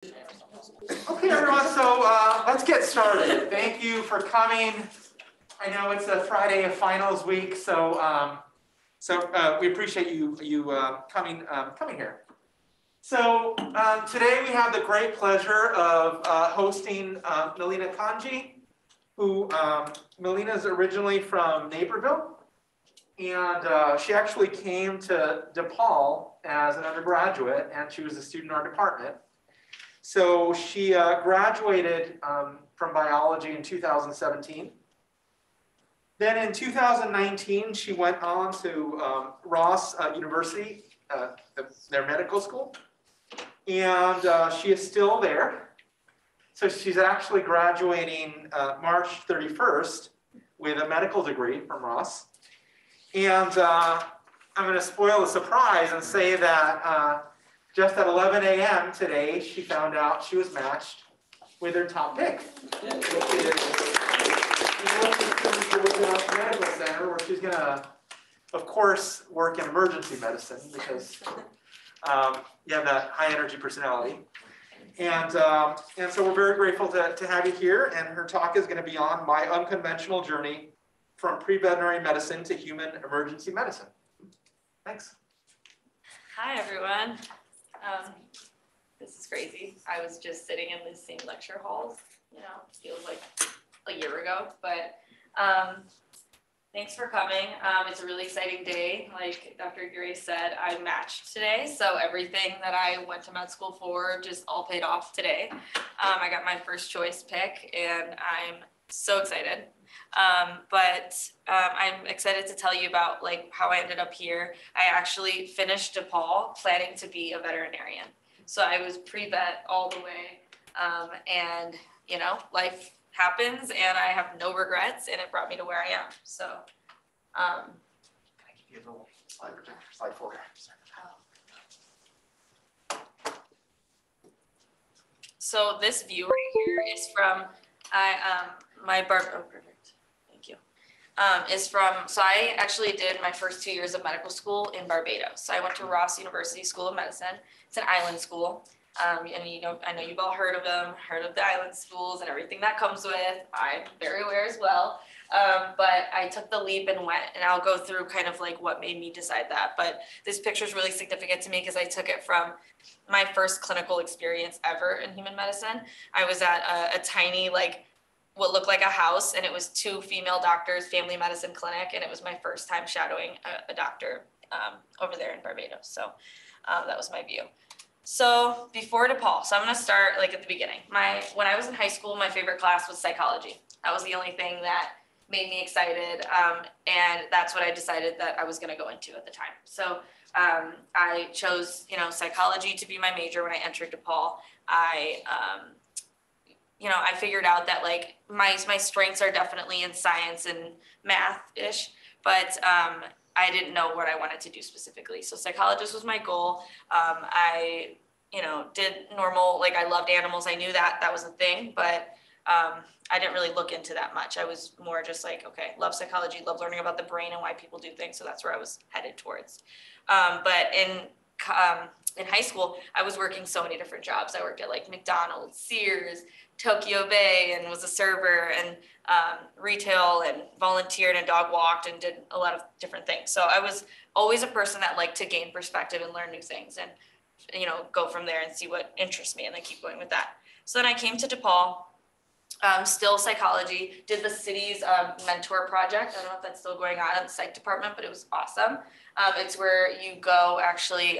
Okay, everyone, so let's get started. Thank you for coming. I know it's a Friday of finals week, so we appreciate you coming here. So today we have the great pleasure of hosting Melina Kanji, who Melina is originally from Naperville, and she actually came to DePaul as an undergraduate, and she was a student in our department. So she graduated from biology in 2017. Then in 2019, she went on to Ross University, their medical school, and she is still there. So she's actually graduating March 31st with a medical degree from Ross. And I'm going to spoil the surprise and say that just at 11 a.m. today, she found out she was matched with her top pick, which is Georgia Medical Center, where she's going to, of course, work in emergency medicine because you have that high energy personality. And so we're very grateful to have you here. And her talk is going to be on my unconventional journey from pre-veterinary medicine to human emergency medicine. Thanks. Hi, everyone. This is crazy. I was just sitting in the same lecture halls, feels like a year ago, but thanks for coming. It's a really exciting day. Like Dr. Gray said, I matched today, so everything that I went to med school for just all paid off today. I got my first choice pick, and I'm so excited. But I'm excited to tell you about how I ended up here. I actually finished DePaul planning to be a veterinarian. So I was pre-vet all the way, and life happens and I have no regrets, and it brought me to where I am. So can I give you a little slide projector, slide forward? So this view right here is from my perfect. So I actually did my first 2 years of medical school in Barbados. So I went to Ross University School of Medicine. It's an island school. And I know you've all heard of them, heard of the island schools and everything that comes with. I'm very aware as well. But I took the leap and went, and I'll go through kind of what made me decide that. But this picture is really significant to me because I took it from my first clinical experience ever in human medicine. I was at a tiny, what looked like a house, and it was 2 female doctors, family medicine clinic, and it was my first time shadowing a doctor over there in Barbados. So that was my view. So before DePaul, so I'm going to start at the beginning. When I was in high school, my favorite class was psychology. That was the only thing that made me excited, and that's what I decided that I was going to go into at the time. So I chose, psychology to be my major when I entered DePaul. I figured out that my strengths are definitely in science and math-ish, but I didn't know what I wanted to do specifically. So psychologist was my goal. I, did normal, I loved animals. I knew that was a thing, but I didn't really look into that much. I was more just okay, love psychology, love learning about the brain and why people do things. So that's where I was headed towards. But in high school, I was working so many different jobs. I worked at McDonald's, Sears, Tokyo Bay, and was a server, and retail, and volunteered and dog walked and did a lot of different things. So I was always a person that liked to gain perspective and learn new things and, go from there and see what interests me and then keep going with that. So then I came to DePaul, still psychology, did the city's mentor project. I don't know if that's still going on in the psych department, but it was awesome. It's where you go actually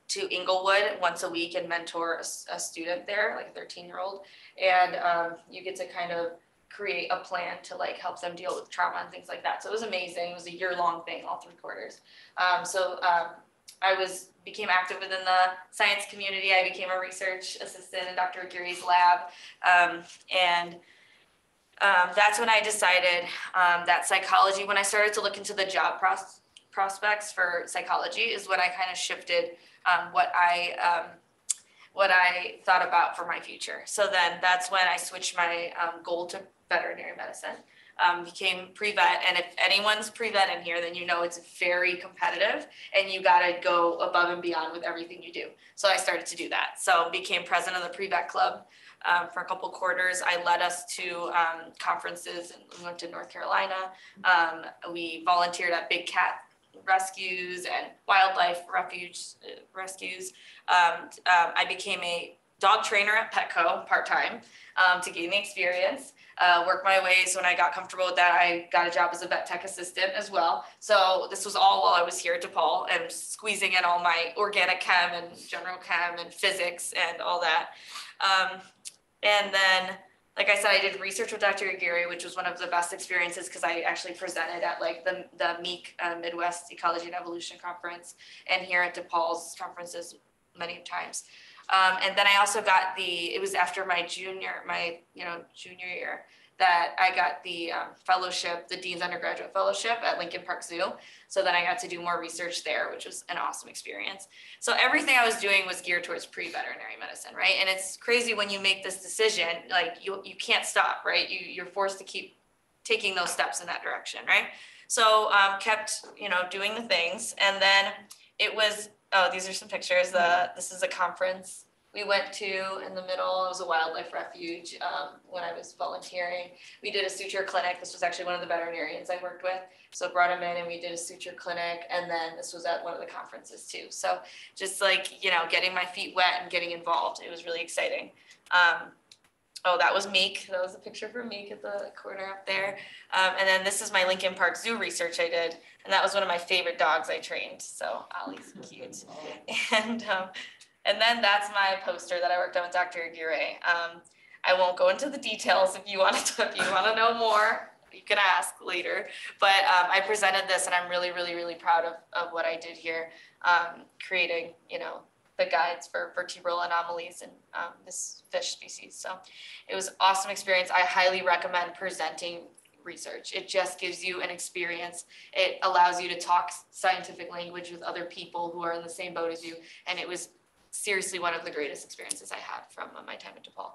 to Inglewood once a week and mentor a student there, a 13-year-old. And you get to kind of create a plan to help them deal with trauma and things like that. So it was amazing. It was a year-long thing, all 3 quarters. I became active within the science community. I became a research assistant in Dr. Aguirre's lab. That's when I decided that psychology, when I started to look into the job prospects for psychology, is when I kind of shifted what I thought about for my future. So then that's when I switched my goal to veterinary medicine. became pre-vet. And if anyone's pre-vet in here, then you know it's very competitive and you got to go above and beyond with everything you do. So I started to do that. So became president of the pre-vet club for a couple quarters. I led us to conferences and we went to North Carolina. We volunteered at big cat rescues and wildlife rescues. I became a dog trainer at Petco part-time to gain the experience. Worked my way, so when I got comfortable with that, I got a job as a vet tech assistant as well. So this was all while I was here at DePaul and squeezing in all my organic chem and general chem and physics and all that. And then, like I said, I did research with Dr. Aguirre, which was one of the best experiences because I actually presented at like the MEEC Midwest Ecology and Evolution Conference and here at DePaul's conferences many times. And then I also got it was after my junior year that I got the fellowship, the Dean's Undergraduate Fellowship at Lincoln Park Zoo. So then I got to do more research there, which was an awesome experience. So everything I was doing was geared towards pre-veterinary medicine, right? And it's crazy when you make this decision, like you can't stop, right? You're forced to keep taking those steps in that direction, right? So kept, doing the things. And then it was, these are some pictures. This is a conference we went to in the middle. It was a wildlife refuge when I was volunteering. We did a suture clinic. This was actually one of the veterinarians I worked with. So brought him in and we did a suture clinic. And then this was at one of the conferences too. So just like, getting my feet wet and getting involved. It was really exciting. That was Meek. That was a picture for Meek at the corner up there. And then this is my Lincoln Park Zoo research I did. And that was one of my favorite dogs I trained. So Ollie's cute. And then that's my poster that I worked on with Dr. Aguirre. I won't go into the details. If you want to know more, you can ask later. But I presented this and I'm really, really, really proud of what I did here, creating, the guides for vertebral anomalies in this fish species. So it was an awesome experience. I highly recommend presenting research. It just gives you an experience. It allows you to talk scientific language with other people who are in the same boat as you. And it was seriously one of the greatest experiences I had from my time at DePaul.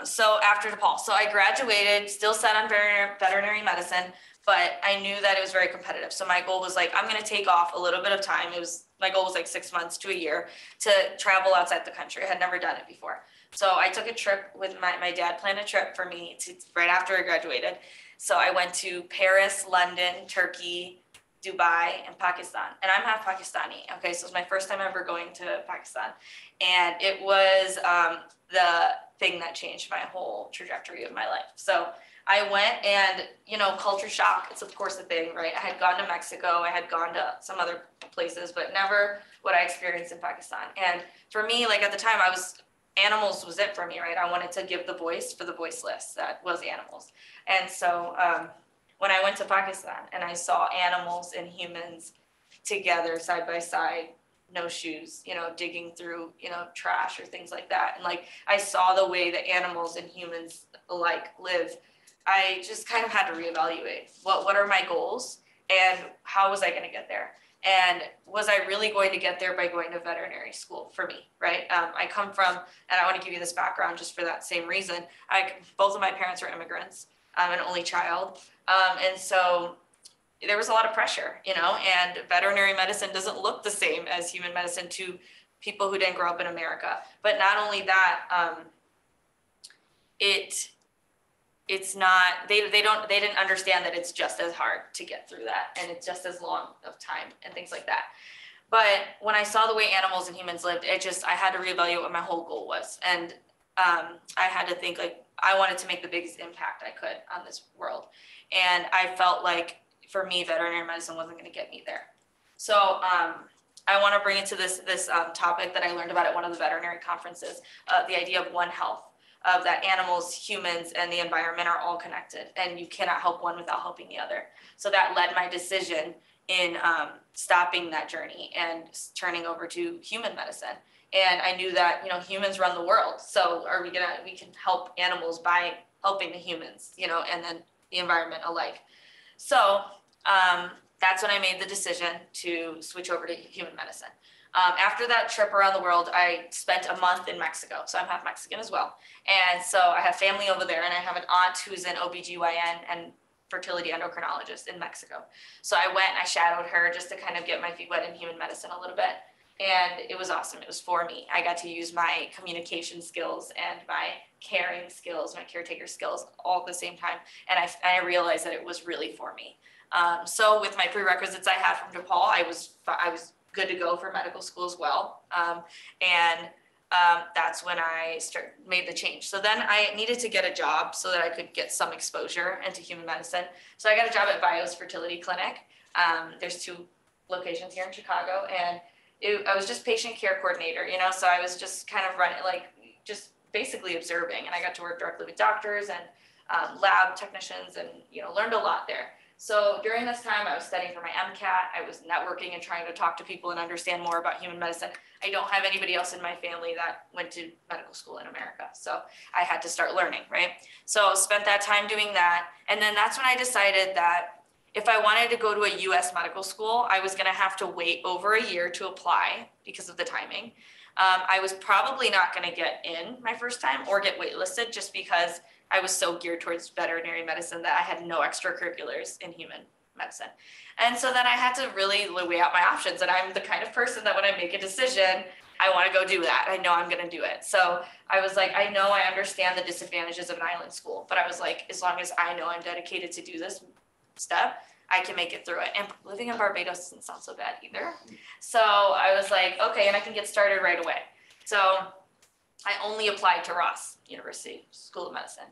So after DePaul, so I graduated, still set on veterinary medicine, but I knew that it was very competitive. So my goal was like, I'm going to take off a little bit of time. My goal was like 6 months to a year to travel outside the country. I had never done it before. So I took a trip with my dad planned a trip for me right after I graduated. So I went to Paris, London, Turkey, Dubai, and Pakistan. And I'm half Pakistani. Okay, so it was my first time ever going to Pakistan. And it was the thing that changed my whole trajectory of my life. So I went and, culture shock, it's of course a thing, right? I had gone to Mexico, I had gone to some other places, but never what I experienced in Pakistan. And for me, like at the time, animals was it for me, right? I wanted to give the voice for the voiceless, that was animals. And so when I went to Pakistan and I saw animals and humans together side by side, no shoes, digging through, trash or things like that. And like, I saw the way that animals and humans alike live. I just kind of had to reevaluate what are my goals and how was I going to get there? And was I really going to get there by going to veterinary school for me, right? I come from, and I want to give you this background just for that same reason. Both of my parents were immigrants. I'm an only child. And so there was a lot of pressure, and veterinary medicine doesn't look the same as human medicine to people who didn't grow up in America. But not only that, it's not, they didn't understand that it's just as hard to get through that and it's just as long of time and things like that. But when I saw the way animals and humans lived, I had to reevaluate what my whole goal was. And I had to think like, I wanted to make the biggest impact I could on this world. And I felt like for me, veterinary medicine wasn't going to get me there. So I want to bring it to this topic that I learned about at one of the veterinary conferences, the idea of One Health, of that animals, humans, and the environment are all connected, and you cannot help one without helping the other. So that led my decision in stopping that journey and turning over to human medicine. And I knew that, humans run the world. So we can help animals by helping the humans, and then the environment alike. So that's when I made the decision to switch over to human medicine. After that trip around the world, I spent a month in Mexico. So I'm half Mexican as well. And so I have family over there, and I have an aunt who's an OBGYN and fertility endocrinologist in Mexico. So I went and I shadowed her just to kind of get my feet wet in human medicine a little bit. And it was awesome. It was for me. I got to use my communication skills and my caring skills, my caretaker skills all at the same time. And I realized that it was really for me. So with my prerequisites I had from DePaul, I was good to go for medical school as well. That's when I made the change. So then I needed to get a job so that I could get some exposure into human medicine. So I got a job at Bio's fertility clinic. There's 2 locations here in Chicago, and I was just patient care coordinator, so I was just kind of running, just basically observing, and I got to work directly with doctors and lab technicians and, learned a lot there. So during this time, I was studying for my MCAT. I was networking and trying to talk to people and understand more about human medicine. I don't have anybody else in my family that went to medical school in America. So I had to start learning, right? So spent that time doing that. And then that's when I decided that if I wanted to go to a US medical school, I was gonna have to wait over a year to apply because of the timing. I was probably not gonna get in my first time or get waitlisted just because I was so geared towards veterinary medicine that I had no extracurriculars in human medicine. And so then I had to really weigh out my options. And I'm the kind of person that when I make a decision, I want to go do that. I know I'm going to do it. So I was like, I know I understand the disadvantages of an island school, but I was like, as long as I know I'm dedicated to do this step, I can make it through it. And living in Barbados doesn't sound so bad either. So I was like, okay, and I can get started right away. So I only applied to Ross University School of Medicine.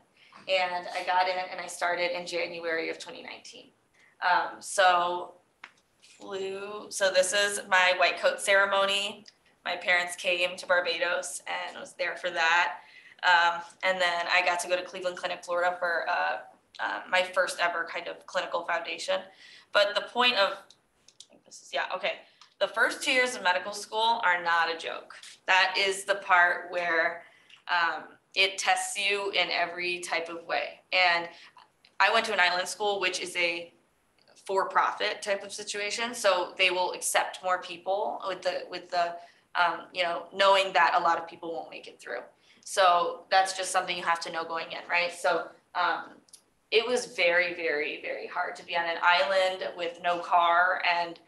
And I got in and I started in January of 2019. So this is my white coat ceremony. My parents came to Barbados and I was there for that. And then I got to go to Cleveland Clinic, Florida for my first ever kind of clinical foundation. But the point of, the first 2 years of medical school are not a joke. That is the part where it tests you in every type of way. And I went to an island school, which is a for-profit type of situation. So they will accept more people with the knowing that a lot of people won't make it through. So that's just something you have to know going in, right? So it was very, very, very hard to be on an island with no car and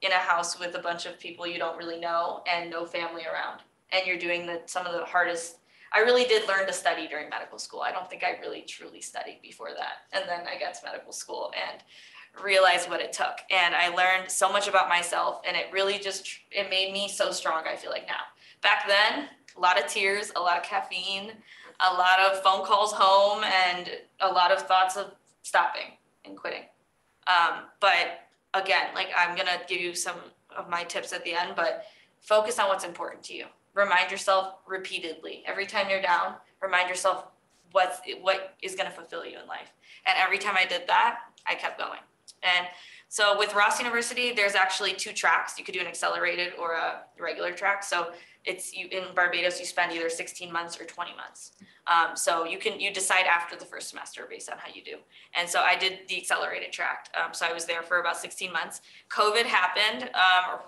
in a house with a bunch of people you don't really know and no family around. And you're doing some of the hardest. I really did learn to study during medical school. I don't think I really truly studied before that. And then I got to medical school and realized what it took. And I learned so much about myself, and it really it made me so strong, I feel like now. Back then, a lot of tears, a lot of caffeine, a lot of phone calls home, and a lot of thoughts of stopping and quitting. But again, I'm gonna give you some of my tips at the end, but focus on what's important to you. Remind yourself repeatedly. Every time you're down, remind yourself what is going to fulfill you in life. And every time I did that, I kept going. And so with Ross University, there's actually 2 tracks. You could do an accelerated or a regular track. So in Barbados, you spend either 16 months or 20 months. So you decide after the first semester based on how you do. And so I did the accelerated track. So I was there for about 16 months. COVID happened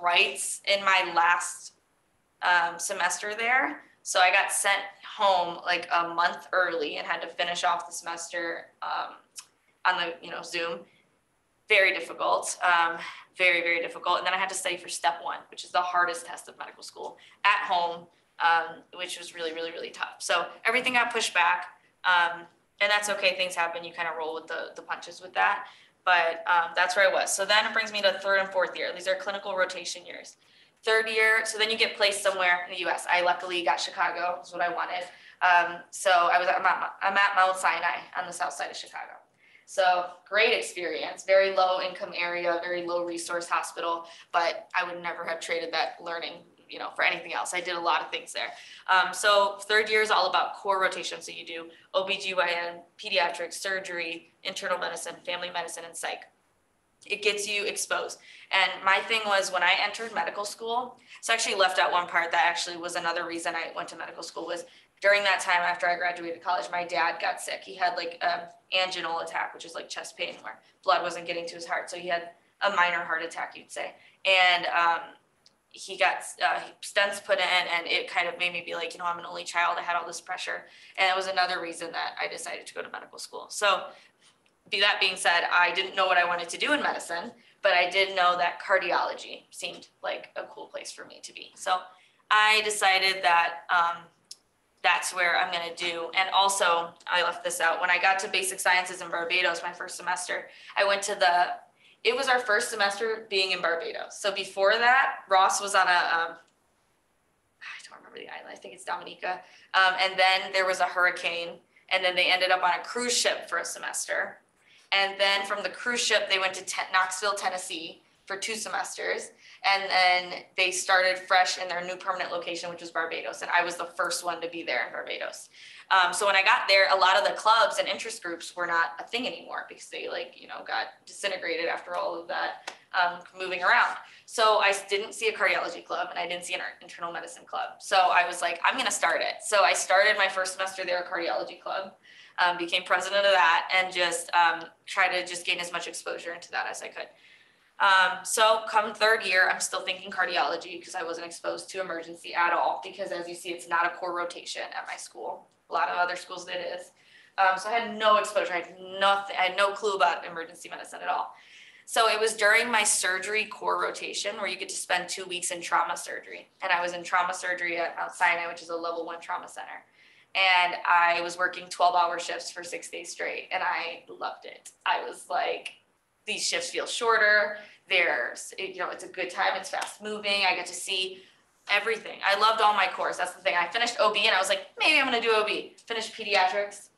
right in my last semester there. So I got sent home like a month early and had to finish off the semester on the Zoom. Very difficult, very, very difficult. And then I had to study for step 1, which is the hardest test of medical school at home, which was really, really, really tough. So everything got pushed back, and that's okay. Things happen. You kind of roll with the punches with that. But that's where I was. So then it brings me to 3rd and 4th year. These are clinical rotation years. 3rd year, so then you get placed somewhere in the US. I luckily got Chicago, is what I wanted. So I'm at Mount Sinai on the south side of Chicago. So great experience, very low income area, very low resource hospital, but I would never have traded that learning, for anything else. I did a lot of things there. So 3rd year is all about core rotation. So you do OBGYN, pediatrics, surgery, internal medicine, family medicine, and psych. It gets you exposed. And my thing was when I entered medical school, so I actually left out one part that actually was another reason I went to medical school was during that time after I graduated college, my dad got sick. He had like anginal attack, which is like chest pain where blood wasn't getting to his heart. So he had a minor heart attack, you'd say. And he got stents put in, and it kind of made me be like, you know, I'm an only child. I had all this pressure. And it was another reason that I decided to go to medical school. So that being said, I didn't know what I wanted to do in medicine, but I did know that cardiology seemed like a cool place for me to be. So I decided that that's where I'm going to do. And also, I left this out. When I got to basic sciences in Barbados, my first semester, I went to it was our first semester being in Barbados. So before that, Ross was on I don't remember the island, I think it's Dominica. And then there was a hurricane, and then they ended up on a cruise ship for a semester. And then from the cruise ship, they went to Knoxville, Tennessee for 2 semesters. And then they started fresh in their new permanent location, which was Barbados. And I was the first one to be there in Barbados. So when I got there, a lot of the clubs and interest groups were not a thing anymore because they got disintegrated after all of that moving around. So I didn't see a cardiology club, and I didn't see an internal medicine club. So I was like, I'm going to start it. So I started my first semester there, a cardiology club, became president of that, and just try to just gain as much exposure into that as I could. So come 3rd year, I'm still thinking cardiology because I wasn't exposed to emergency at all, because as you see, it's not a core rotation at my school. A lot of other schools it is. So I had no exposure. I had no clue about emergency medicine at all. So it was during my surgery core rotation where you get to spend 2 weeks in trauma surgery. And I was in trauma surgery at Mount Sinai, which is a level 1 trauma center. And I was working 12-hour shifts for 6 days straight, and I loved it. I was like, these shifts feel shorter. It's a good time. It's fast moving. I get to see everything. I loved all my cores. That's the thing. I finished OB, and I was like, maybe I'm going to do OB. Finished pediatrics.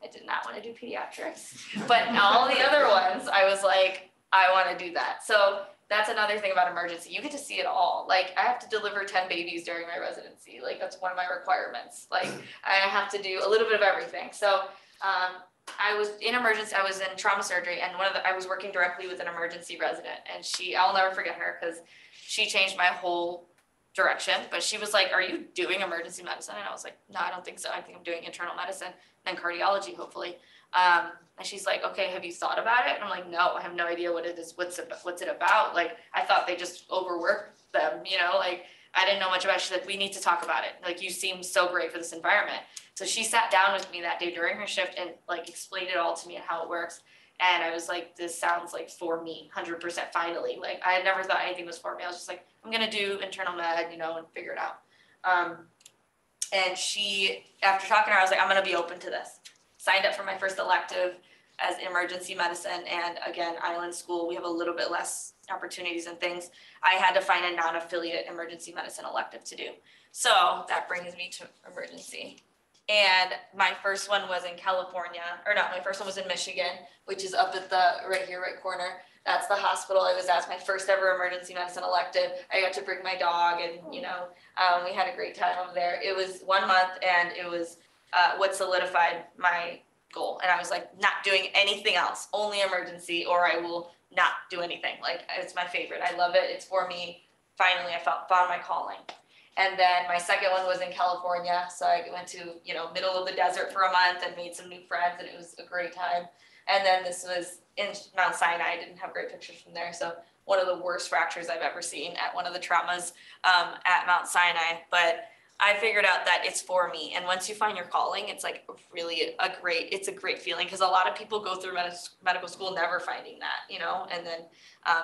I did not want to do pediatrics. But all the other ones, I was like, I want to do that. So that's another thing about emergency. You get to see it all. Like, I have to deliver 10 babies during my residency. Like, that's one of my requirements. Like, I have to do a little bit of everything. So I was in emergency. I was in trauma surgery, and I was working directly with an emergency resident, and I'll never forget her because she changed my whole direction. But she was like, "Are you doing emergency medicine?" And I was like, "No, I don't think so. I think I'm doing internal medicine and cardiology, hopefully." And she's like, "Okay, have you thought about it?" And I'm like, "No, I have no idea what it is. What's it about?" Like, I thought they just overworked them, like I didn't know much about it. She's like, "We need to talk about it. Like, you seem so great for this environment." So she sat down with me that day during her shift and like explained it all to me and how it works. And I was like, this sounds like for me, 100% finally. Like, I had never thought anything was for me. I was just like, I'm going to do internal med, and figure it out. And after talking to her, I was like, I'm going to be open to this. Signed up for my first elective as emergency medicine. And again, island school, we have a little bit less opportunities and things. I had to find a non-affiliate emergency medicine elective to do. So that brings me to emergency. And my first one was in California, my first one was in Michigan, which is up at the right corner. That's the hospital I was at. My first ever emergency medicine elective. I got to bring my dog, and we had a great time over there. It was 1 month, and it was what solidified my goal. And I was like, not doing anything else, only emergency, or I will not do anything. Like, it's my favorite. I love it. It's for me. Finally, I found my calling. And then my second one was in California. So I went to, middle of the desert for a month and made some new friends, and it was a great time. And then this was in Mount Sinai. I didn't have great pictures from there. So one of the worst fractures I've ever seen at one of the traumas at Mount Sinai. But I figured out that it's for me. And once you find your calling, it's like really it's a great feeling, because a lot of people go through medical school never finding that, and then,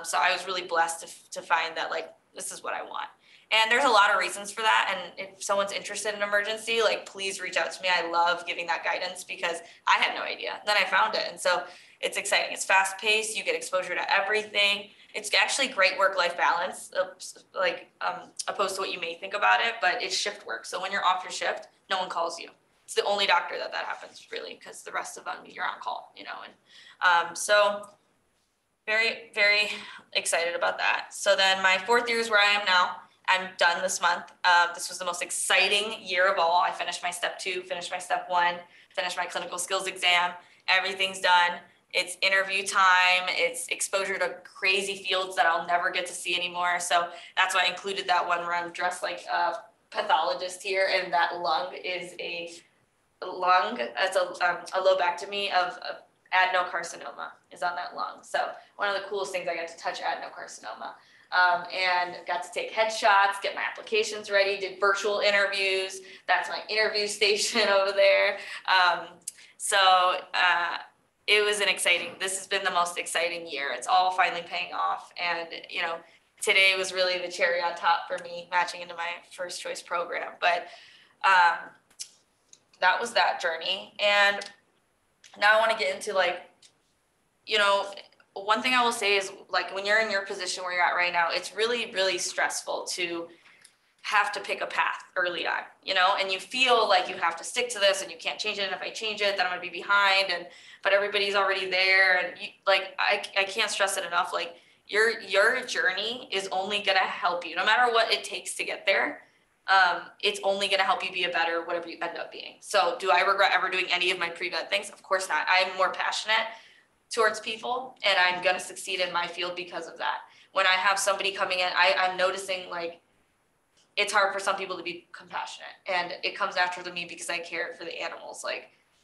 so I was really blessed to find that, like, this is what I want. And there's a lot of reasons for that. And if someone's interested in emergency, like, please reach out to me. I love giving that guidance because I had no idea. Then I found it. And so it's exciting. It's fast paced. You get exposure to everything. It's actually great work-life balance, opposed to what you may think about it, but it's shift work. So when you're off your shift, no one calls you. It's the only doctor that happens, really, because the rest of them, you're on call, and so very, very excited about that. So then my 4th year is where I am now. I'm done this month. This was the most exciting year of all. I finished my step 2, finished my step 1, finished my clinical skills exam. Everything's done. It's interview time. It's exposure to crazy fields that I'll never get to see anymore. So that's why I included that one where I'm dressed like a pathologist here, and that lung is it's a lobectomy of adenocarcinoma is on that lung. So one of the coolest things, I got to touch adenocarcinoma. and got to take headshots, get my applications ready, did virtual interviews. That's my interview station over there. It was this has been the most exciting year. It's all finally paying off. And, today was really the cherry on top for me, matching into my first choice program. But that was that journey. And now I want to get into one thing I will say is when you're in your position where you're at right now, it's really, really stressful to have to pick a path early on, and you feel like you have to stick to this and you can't change it. And if I change it, then I'm gonna be behind, but everybody's already there. And I can't stress it enough. Your journey is only gonna help you no matter what it takes to get there. It's only gonna help you be a better, whatever you end up being. So do I regret ever doing any of my pre-med things? Of course not. I'm more passionate towards people, and I'm gonna succeed in my field because of that. When I have somebody coming in, I'm noticing it's hard for some people to be compassionate, and it comes naturally to me because I care for the animals,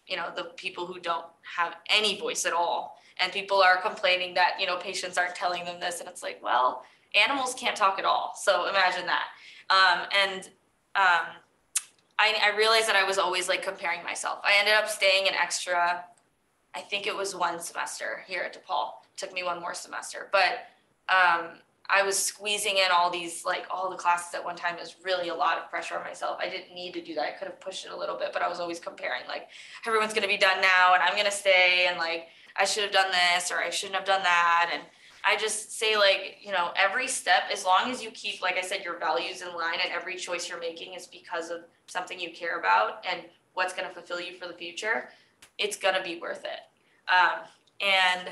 the people who don't have any voice at all. And people are complaining that, patients aren't telling them this, and it's well, animals can't talk at all. So imagine that. I realized that I was always comparing myself. I ended up staying an extra, I think it was 1 semester here at DePaul. It took me 1 more semester, but I was squeezing in all these, all the classes at one time. It was really a lot of pressure on myself. I didn't need to do that. I could have pushed it a little bit, but I was always comparing, everyone's going to be done now and I'm going to stay, and I should have done this or I shouldn't have done that. And I just say every step, as long as you keep, like I said, your values in line, and every choice you're making is because of something you care about and what's going to fulfill you for the future, it's going to be worth it. And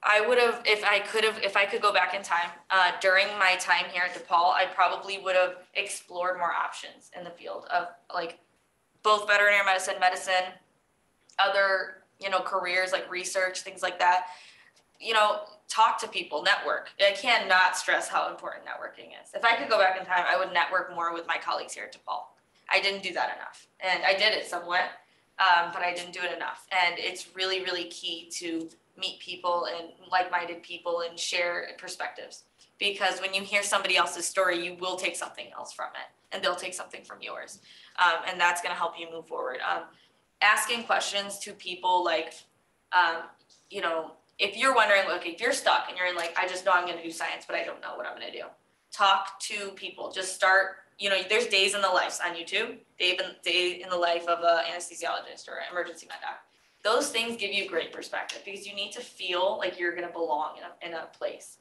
I would have, if I could go back in time, during my time here at DePaul, I probably would have explored more options in the field of both veterinary medicine, other, careers like research, things like that. Talk to people, network. I cannot stress how important networking is. If I could go back in time, I would network more with my colleagues here at DePaul. I didn't do that enough, and I did it somewhat, but I didn't do it enough. And it's really, really key to meet people and like-minded people and share perspectives, because when you hear somebody else's story, you will take something else from it, and they'll take something from yours, and that's going to help you move forward. Asking questions to people, if you're wondering, if you're stuck and you're I just know I'm going to do science, but I don't know what I'm going to do, talk to people. Just start. There's days in the life on YouTube, day in the life of an anesthesiologist or an emergency med doc. Those things give you great perspective, because you need to feel like you're going to belong in a place.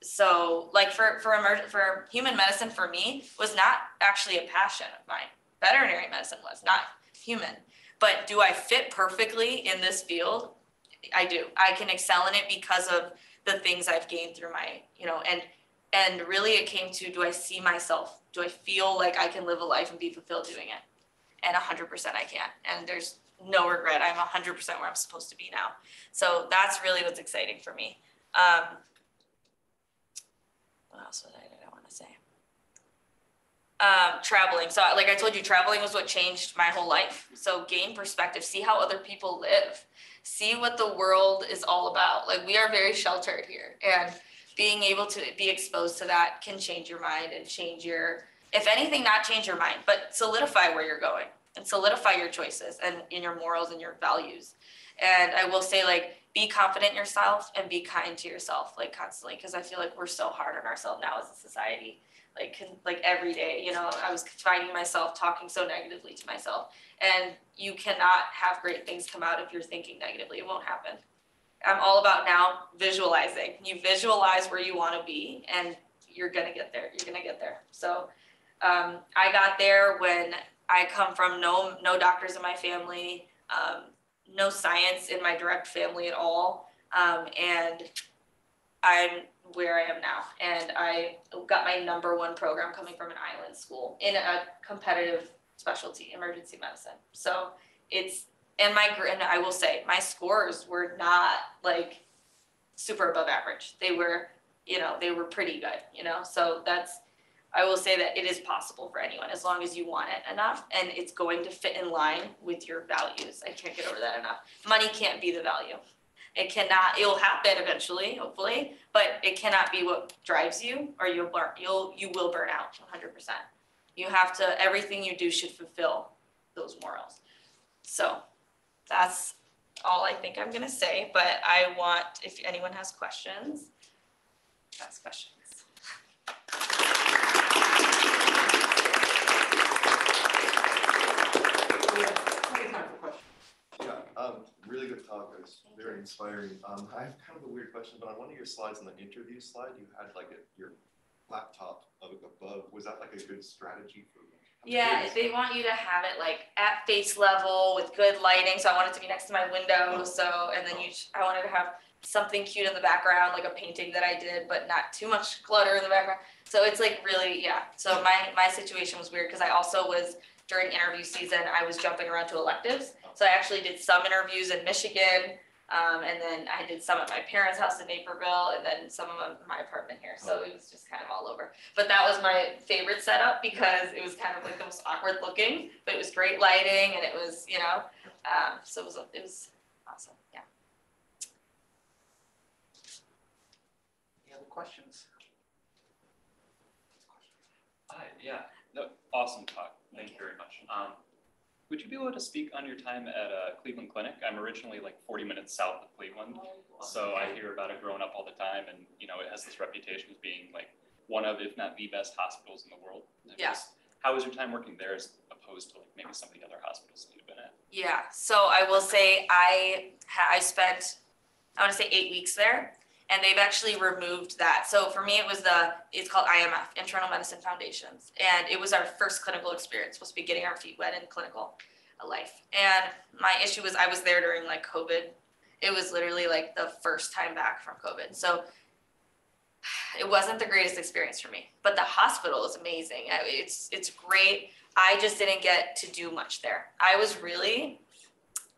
So for human medicine, for me, was not actually a passion of mine. Veterinary medicine was not human. But do I fit perfectly in this field? I do. I can excel in it because of the things I've gained through my, and really it came to, do I see myself? Do I feel like I can live a life and be fulfilled doing it? And 100% I can. And there's no regret. I'm 100% where I'm supposed to be now. So that's really what's exciting for me. What else did I want to say? Traveling. So like I told you, traveling was what changed my whole life. So gain perspective, see how other people live, see what the world is all about. We are very sheltered here, and being able to be exposed to that can change your mind and change your, if anything, not change your mind, but solidify where you're going and solidify your choices and in your morals and your values. And I will say, be confident in yourself and be kind to yourself, constantly, because I feel like we're so hard on ourselves now as a society. Every day, I was finding myself talking so negatively to myself, and you cannot have great things come out if you're thinking negatively. It won't happen. I'm all about now visualizing. You visualize where you want to be, and you're going to get there. You're going to get there. So I got there when I come from no doctors in my family, no science in my direct family at all. And I'm where I am now. And I got my #1 program coming from an island school in a competitive specialty, emergency medicine. So and I will say, my scores were not super above average. They were, they were pretty good, so I will say that it is possible for anyone as long as you want it enough, and it's going to fit in line with your values. I can't get over that enough. Money can't be the value. It'll happen eventually, hopefully, but it cannot be what drives you, or you will burn out 100%. You have to, everything you do should fulfill those morals. So that's all I think I'm gonna say, but I want, if anyone has questions, ask questions. Really good talk. It was very inspiring. I have kind of a weird question, but on one of your slides, on the interview slide, you had like your laptop above. Was that like a good strategy for? Yeah, they want you to have it like at face level with good lighting. So I want it to be next to my window. So, and then I wanted to have something cute in the background, like a painting that I did, but not too much clutter in the background. So it's like really, yeah. So my situation was weird because I also was, during interview season, I was jumping around to electives. So I actually did some interviews in Michigan, and then I did some at my parents' house in Naperville, and then some of them in my apartment here. So it was just kind of all over. But that was my favorite setup because it was kind of like the most awkward looking, but it was great lighting, and it was, you know, so it was awesome. Yeah. Any other questions? Hi, yeah, no, awesome talk. Thank you very much. Would you be able to speak on your time at Cleveland Clinic? I'm originally like 40 minutes south of Cleveland, so I hear about it growing up all the time, and you know it has this reputation as being like one of, if not the best hospitals in the world. Yeah. How was your time working there as opposed to like maybe some of the other hospitals that you've been at? Yeah, so I will say I spent, I want to say 8 weeks there, and they've actually removed that. So for me, it's called IMF, Internal Medicine Foundations, and it was our first clinical experience, supposed to be getting our feet wet in clinical life. And my issue was I was there during like COVID. It was literally like the first time back from COVID. So it wasn't the greatest experience for me, but the hospital is amazing. It's great. I just didn't get to do much there. I was really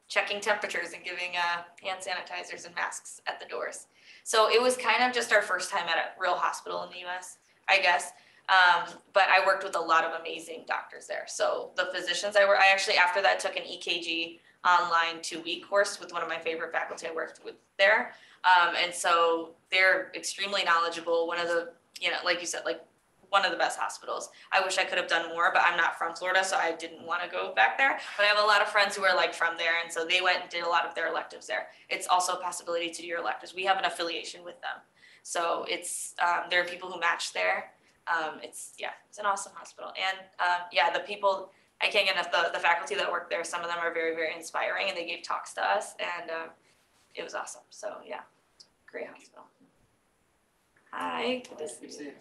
checking temperatures and giving hand sanitizers and masks at the doors. So it was kind of just our first time at a real hospital in the US, I guess. But I worked with a lot of amazing doctors there. So the physicians I actually, after that, took an EKG online 2-week course with one of my favorite faculty I worked with there. And so they're extremely knowledgeable. One of the, you know, like you said, like one of the best hospitals. I wish I could have done more, but I'm not from Florida, so I didn't want to go back there. But I have a lot of friends who are like from there, and so they went and did a lot of their electives there. It's also a possibility to do your electives. We have an affiliation with them. So it's, there are people who match there. It's an awesome hospital. And the people, I can't get enough, the faculty that work there, some of them are very, very inspiring, and they gave talks to us, and it was awesome. So yeah, great hospital. Hi, good to see you.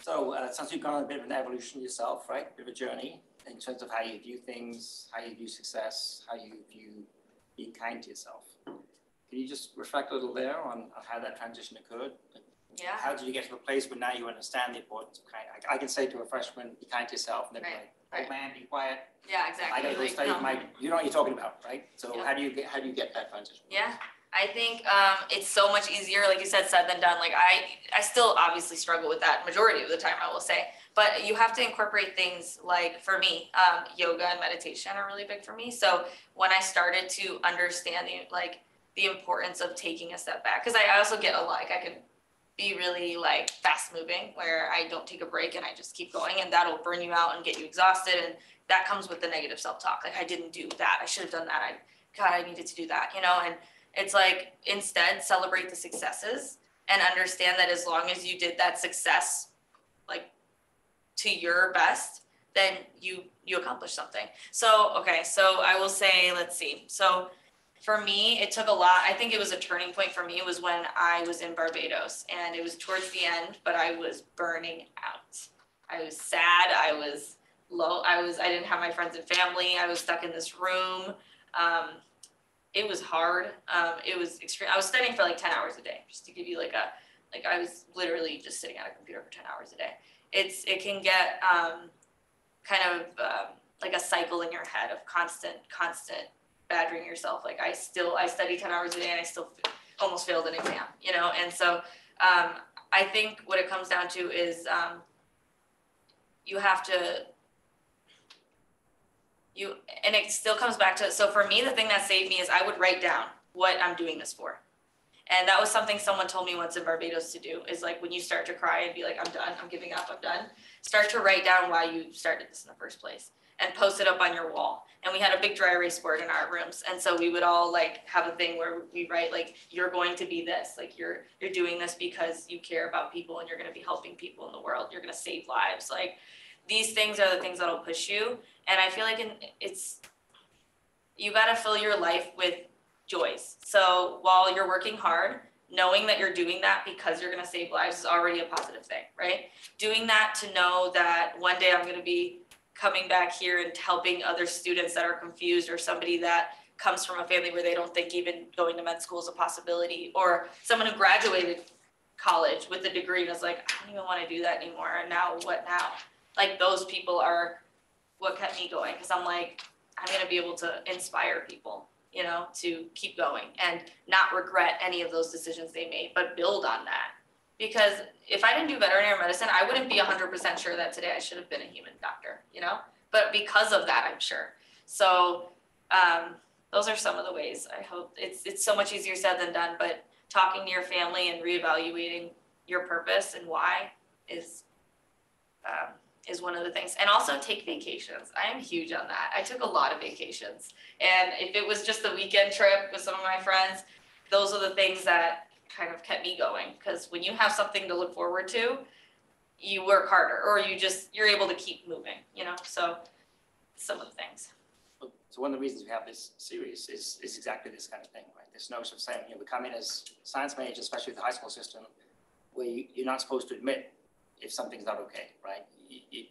So since you've gone on a bit of an evolution yourself, right? A bit of a journey in terms of how you view things, how you view success, how you view being kind to yourself. Can you just reflect a little there on how that transition occurred? Yeah. How did you get to a place where now you understand the importance of kind? I can say to a freshman, be kind to yourself, and they're like, "Oh man, be quiet." Yeah, exactly. I gotta go study you know what you're talking about, right? So how do you get that transition? Yeah. I think it's so much easier, like you said than done. Like I still obviously struggle with that majority of the time, I will say. But you have to incorporate things like, for me, yoga and meditation are really big for me. So when I started to understand the importance of taking a step back, because I also get I can be really like fast moving where I don't take a break and I just keep going, and that'll burn you out and get you exhausted. And that comes with the negative self-talk. Like, I didn't do that. I should have done that. I needed to do that, you know? And it's like, instead, celebrate the successes and understand that as long as you did that success, like, to your best, then you accomplished something. So, okay, so I will say, let's see. So for me, it took a lot. I think it was a turning point for me. It was when I was in Barbados, and it was towards the end, but I was burning out. I was sad. I was low. I didn't have my friends and family. I was stuck in this room. It was hard. It was extreme. I was studying for like 10 hours a day, just to give you I was literally just sitting at a computer for 10 hours a day. It can get kind of like a cycle in your head of constant badgering yourself. Like, I studied 10 hours a day and I still almost failed an exam, you know? And so I think what it comes down to is you have to, and it still comes back to, so for me, the thing that saved me is I would write down what I'm doing this for. And that was something someone told me once in Barbados to do, is like when you start to cry and be like, I'm done, I'm giving up, I'm done, start to write down why you started this in the first place and post it up on your wall. And we had a big dry erase board in our rooms. And so we would all like have a thing where we write like, you're going to be this, like you're doing this because you care about people and you're going to be helping people in the world. You're going to save lives. Like these things are the things that'll push you. And I feel like you got to fill your life with joys. So while you're working hard, knowing that you're doing that because you're going to save lives is already a positive thing, right? Doing that to know that one day I'm going to be coming back here and helping other students that are confused, or somebody that comes from a family where they don't think even going to med school is a possibility, or someone who graduated college with a degree and was like, I don't even want to do that anymore. And now what now? Like those people are what kept me going, because I'm like, I'm going to be able to inspire people, you know, to keep going and not regret any of those decisions they made, but build on that. Because if I didn't do veterinary medicine, I wouldn't be 100% sure that today I should have been a human doctor, you know, but because of that, I'm sure. So those are some of the ways. I hope it's so much easier said than done, but talking to your family and reevaluating your purpose and why is one of the things. And also take vacations. I am huge on that. I took a lot of vacations. And if it was just a weekend trip with some of my friends, those are the things that kind of kept me going. Because when you have something to look forward to, you work harder, or you're able to keep moving, you know? So some of the things. So one of the reasons we have this series is exactly this kind of thing, right? This notion of saying, you know, we come in as science majors, especially with the high school system, where you're not supposed to admit if something's not okay, right?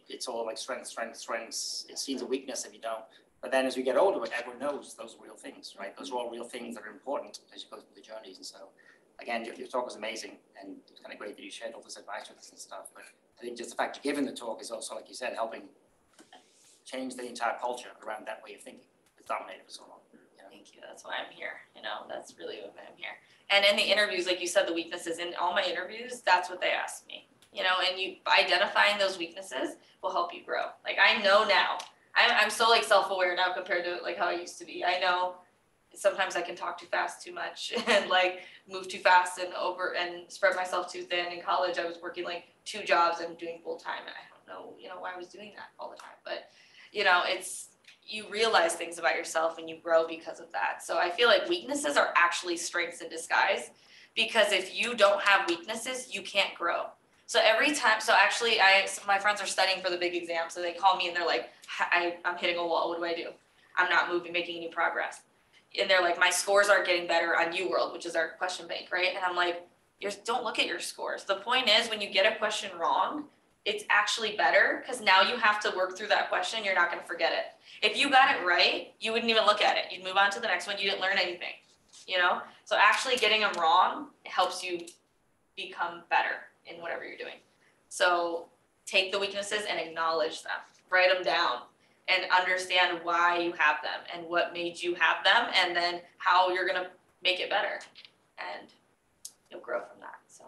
It's all like strengths. It seems a weakness if you don't. But then as we get older, everyone knows those are real things, right? Those are all real things that are important as you go through the journeys. And so, again, your talk was amazing, and it's kind of great that you shared all this advice with us and stuff. But I think just the fact you're giving the talk is also, like you said, helping change the entire culture around that way of thinking. It's dominated for so long. You know? Thank you. That's why I'm here. You know, that's really why I'm here. And in the interviews, like you said, the weaknesses in all my interviews, that's what they asked me. You know, and you identifying those weaknesses will help you grow. Like I know now, I'm so like self-aware now compared to like how I used to be. I know sometimes I can talk too fast, too much, and like move too fast and spread myself too thin. In college, I was working like 2 jobs and doing full time, and I don't know, you know, why I was doing that all the time. But you know, you realize things about yourself and you grow because of that. So I feel like weaknesses are actually strengths in disguise, because if you don't have weaknesses, you can't grow. So every time, my friends are studying for the big exam, so they call me and they're like, I'm hitting a wall, what do I do? I'm not making any progress. And they're like, my scores aren't getting better on UWorld, which is our question bank, right? And I'm like, don't look at your scores. The point is, when you get a question wrong, it's actually better, because now you have to work through that question, you're not gonna forget it. If you got it right, you wouldn't even look at it. You'd move on to the next one, you didn't learn anything, you know? So actually getting them wrong helps you become better in whatever you're doing. So take the weaknesses and acknowledge them, write them down, and understand why you have them and what made you have them, and then how you're gonna make it better, and you'll grow from that. So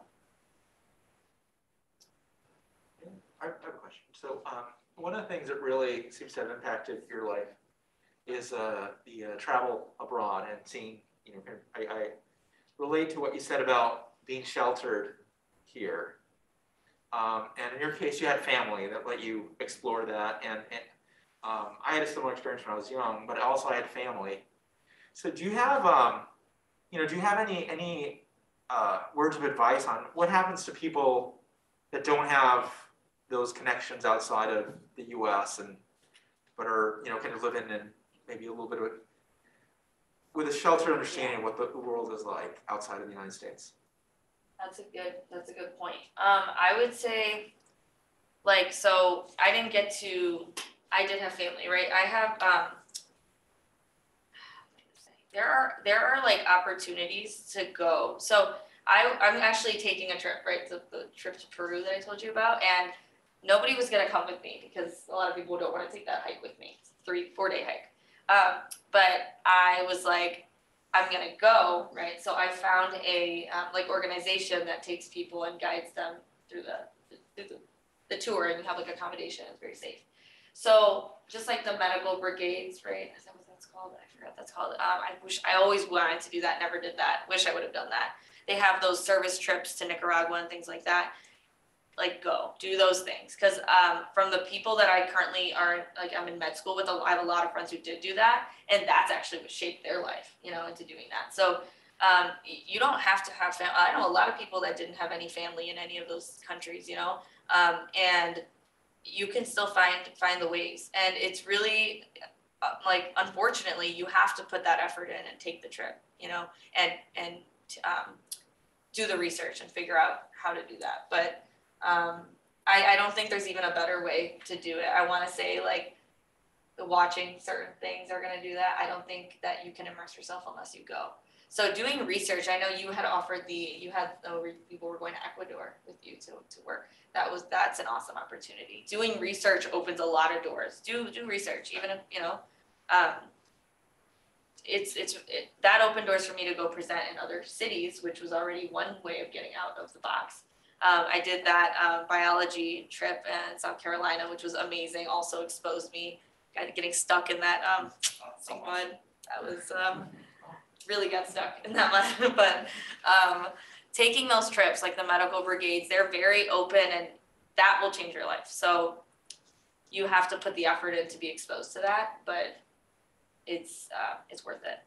I have a question. So one of the things that really seems to have impacted your life is the travel abroad and seeing, you know, I relate to what you said about being sheltered here. And in your case, you had family that let you explore that. And I had a similar experience when I was young, but also I had family. So do you have, any words of advice on what happens to people that don't have those connections outside of the U.S. but are, you know, kind of living in maybe a little bit of with a sheltered understanding of what the world is like outside of the United States? that's a good point. I would say, like, so I did have family, right? I have, there are like opportunities to go. So I'm actually taking a trip, right? The trip to Peru that I told you about, and nobody was gonna come with me because a lot of people don't want to take that hike with me. It's a 3-4 day hike. But I was like, I'm gonna go, right? So I found a like organization that takes people and guides them through the tour, and you have like accommodation. It's very safe. So just like the medical brigades, right? Is that what that's called? I forgot what that's called. I always wanted to do that, never did that. Wish I would have done that. they have those service trips to Nicaragua and things like that. Like, go do those things, because from the people that I currently are, like, I'm in med school with, I have a lot of friends who did do that, and that's actually what shaped their life, you know, into doing that. So you don't have to have family. I know a lot of people that didn't have any family in any of those countries, you know, and you can still find the ways. And it's really like, unfortunately, you have to put that effort in and take the trip, you know, and do the research and figure out how to do that. But I don't think there's even a better way to do it. I want to say, like, watching certain things are going to do that. I don't think that you can immerse yourself unless you go. So doing research, I know you had offered people were going to Ecuador with you to work. That's an awesome opportunity. Doing research opens a lot of doors. Do research, even if, you know, that opened doors for me to go present in other cities, which was already one way of getting out of the box. I did that biology trip in South Carolina, which was amazing. Also exposed me, getting stuck in that mud. That was really got stuck in that mud. But taking those trips, like the medical brigades, they're very open, and that will change your life. So you have to put the effort in to be exposed to that, but it's worth it.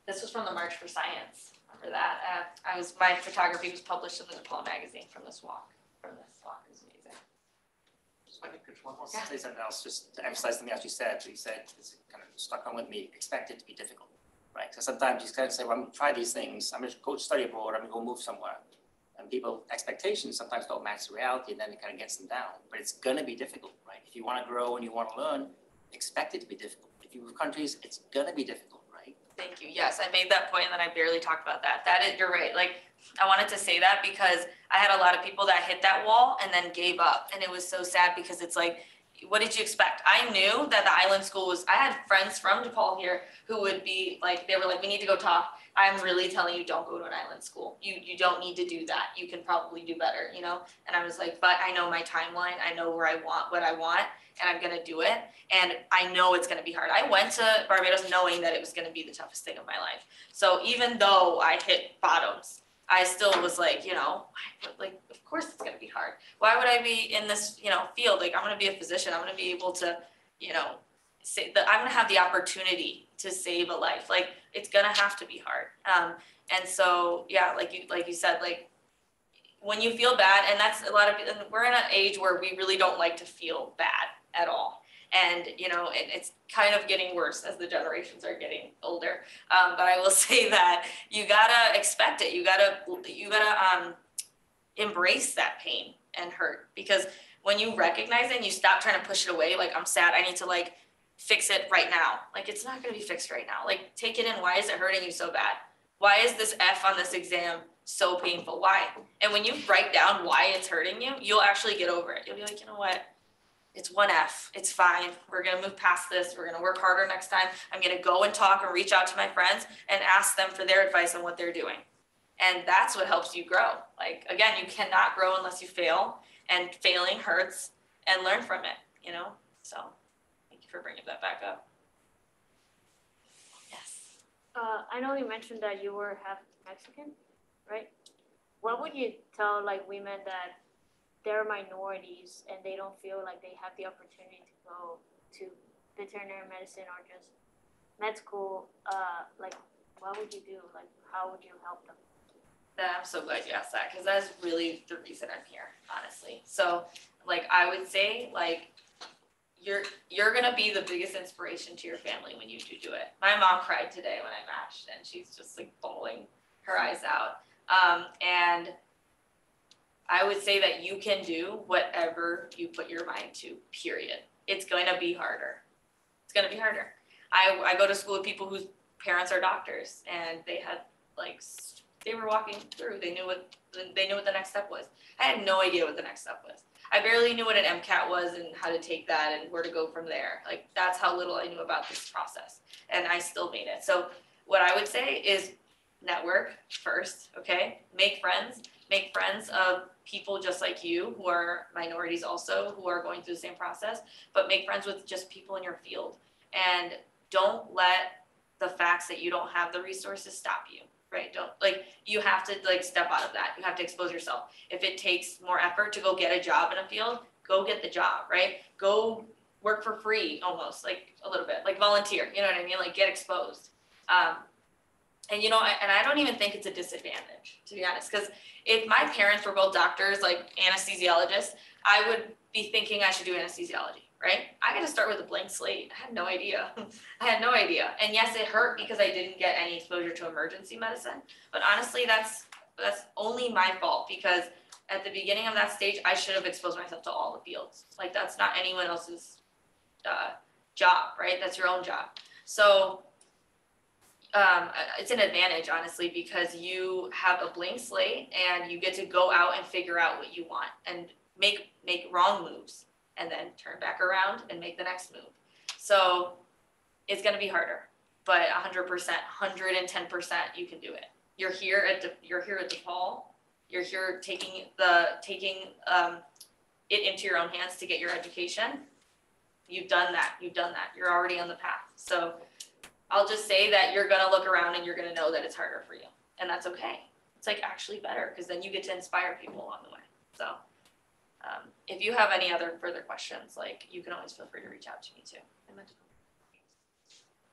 This was from the March for Science. Remember that? My photography was published in the DePaul magazine from this walk. It was amazing. Just like one more say something else, just to emphasize something else you said. So you said, it's kind of stuck on with me, expect it to be difficult, right? So sometimes you kind of say, well, I'm going to try these things. I'm going to go study abroad. I'm going to go move somewhere. And people's expectations sometimes don't match the reality, and then it kind of gets them down. But it's going to be difficult, right? If you want to grow and you want to learn, expect it to be difficult. If you move countries, it's going to be difficult, right? Thank you. Yes, I made that point, and then I barely talked about that. You're right. Like, I wanted to say that because I had a lot of people that hit that wall and then gave up. And it was so sad, because it's like, what did you expect? I knew that the island school I had friends from DePaul here who would be like, they were like, we need to go talk. I'm really telling you, don't go to an island school. You don't need to do that. You can probably do better, you know? And I was like, but I know my timeline. I know what I want, and I'm going to do it. And I know it's going to be hard. I went to Barbados knowing that it was going to be the toughest thing of my life. So even though I hit bottoms, I still was like, you know, like, of course it's going to be hard. Why would I be in this, you know, field? Like, I'm going to be a physician. I'm going to be able to, you know, say that I'm going to have the opportunity to save a life. Like, it's going to have to be hard. And so, yeah, like you said, like, when you feel bad, and that's a lot of, and we're in an age where we really don't like to feel bad at all. And, you know, it's kind of getting worse as the generations are getting older. But I will say that you gotta expect it. You gotta embrace that pain and hurt, because when you recognize it and you stop trying to push it away, like, I'm sad, I need to, like, fix it right now. Like, it's not gonna be fixed right now. Like, take it in. Why is it hurting you so bad? Why is this F on this exam so painful? Why? And when you write down why it's hurting you, you'll actually get over it. You'll be like, you know what? It's one F. It's fine. We're going to move past this. We're going to work harder next time. I'm going to go and talk and reach out to my friends and ask them for their advice on what they're doing. And that's what helps you grow. Like, again, you cannot grow unless you fail, and failing hurts, and learn from it, you know? So thank you for bringing that back up. Yes. I know you mentioned that you were half Mexican, right? What would you tell, like, women that they're minorities and they don't feel like they have the opportunity to go to veterinary medicine or just med school? Like, what would you do? Like, how would you help them? I'm so glad you asked that, because that's really the reason I'm here, honestly. So, like, I would say, like, you're gonna be the biggest inspiration to your family when you do it. My mom cried today when I matched, and she's just, like, bawling her eyes out. And I would say that you can do whatever you put your mind to, period. It's going to be harder. It's going to be harder. I go to school with people whose parents are doctors, and they had, like, they were walking through. They knew what the next step was. I had no idea what the next step was. I barely knew what an MCAT was and how to take that and where to go from there. Like, that's how little I knew about this process, and I still made it. So what I would say is network first, okay? Make friends of people just like you who are minorities also, who are going through the same process, but make friends with just people in your field. And don't let the facts that you don't have the resources stop you right? Don't, like, you have to like step out of that. You have to expose yourself. If it takes more effort to go get a job in a field, go get the job, right? Go work for free almost, like a little bit, like volunteer, you know what I mean? Like get exposed. And you know, I don't even think it's a disadvantage, to be honest, because if my parents were both doctors, like anesthesiologists, I would be thinking I should do anesthesiology, right? I got to start with a blank slate. I had no idea. I had no idea. And yes, it hurt because I didn't get any exposure to emergency medicine. But honestly, that's only my fault, because at the beginning of that stage, I should have exposed myself to all the fields. Like that's not anyone else's job, right? That's your own job. So it's an advantage, honestly, because you have a blank slate and you get to go out and figure out what you want and make wrong moves and then turn back around and make the next move. So it's going to be harder, but 100%, 110%, you can do it. You're here at DePaul. You're here taking it into your own hands to get your education. You've done that. You're already on the path. So I'll just say that you're gonna look around and you're gonna know that it's harder for you, and that's okay. It's like actually better, because then you get to inspire people along the way. So if you have any other further questions, like you can always feel free to reach out to me too.